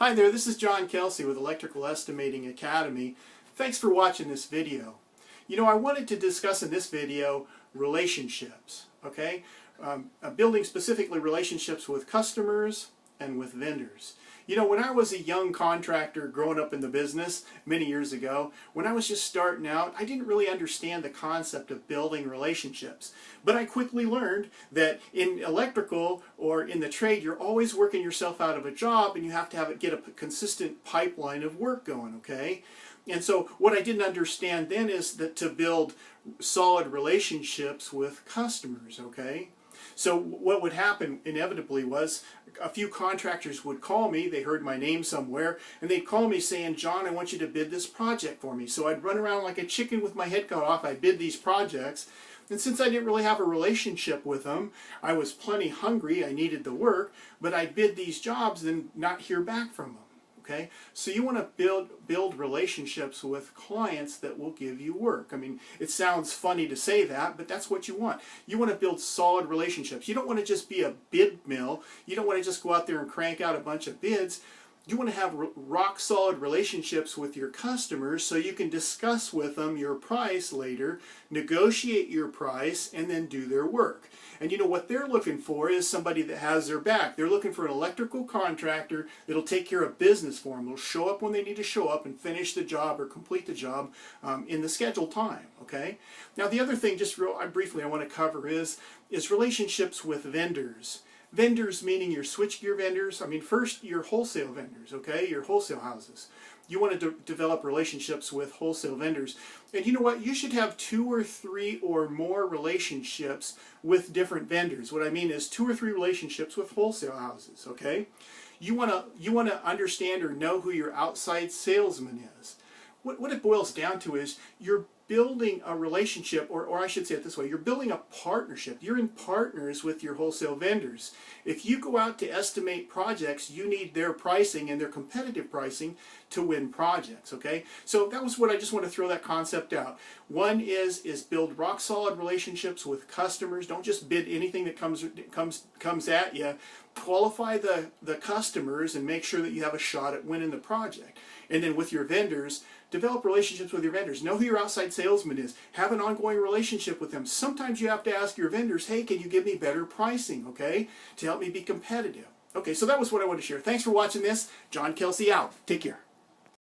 Hi there, this is John Kelsey with Electrical Estimating Academy. Thanks for watching this video. I wanted to discuss in this video relationships, okay? Building specifically relationships with customers and with vendors. When I was a young contractor growing up in the business many years ago, when I was just starting out, I didn't really understand the concept of building relationships. But I quickly learned that in electrical or in the trade, you're always working yourself out of a job and you have to get a consistent pipeline of work going, okay? And so what I didn't understand then is that to build solid relationships with customers, okay? So what would happen inevitably was a few contractors would call me, they heard my name somewhere, and they'd call me saying, John, I want you to bid this project for me. So I'd run around like a chicken with my head cut off, I'd bid these projects, and since I didn't really have a relationship with them, I was plenty hungry, I needed the work, but I'd bid these jobs and not hear back from them. Okay? So you want to build relationships with clients that will give you work. I mean, it sounds funny to say that, but that's what you want. You want to build solid relationships. You don't want to just be a bid mill. You don't want to just go out there and crank out a bunch of bids. You want to have rock solid relationships with your customers so you can discuss with them your price later, negotiate your price, and then do their work. And what they're looking for is somebody that has their back. They're looking for an electrical contractor that'll take care of business for them. They'll show up when they need to show up and finish the job or complete the job in the scheduled time. Okay. Now the other thing, just real briefly, I want to cover is relationships with vendors. Vendors meaning your switchgear vendors. I mean, first your wholesale vendors, okay, your wholesale houses. You want to develop relationships with wholesale vendors. And you know what? You should have 2 or 3 or more relationships with different vendors. What I mean is 2 or 3 relationships with wholesale houses, okay? You want to understand or know who your outside salesman is. What it boils down to is you're building a relationship, or I should say it this way, you're building a partnership. You're in partners with your wholesale vendors. If you go out to estimate projects, you need their pricing and their competitive pricing to win projects, okay? So that was what I just want to throw that concept out. One is build rock solid relationships with customers. Don't just bid anything that comes at you. Qualify the customers and make sure that you have a shot at winning the project. And then with your vendors, develop relationships with your vendors. Know who your outside salesman is. Have an ongoing relationship with them. Sometimes you have to ask your vendors, hey, can you give me better pricing, okay, to help me be competitive. Okay, so that was what I wanted to share. Thanks for watching this. John Kelsey out. Take care.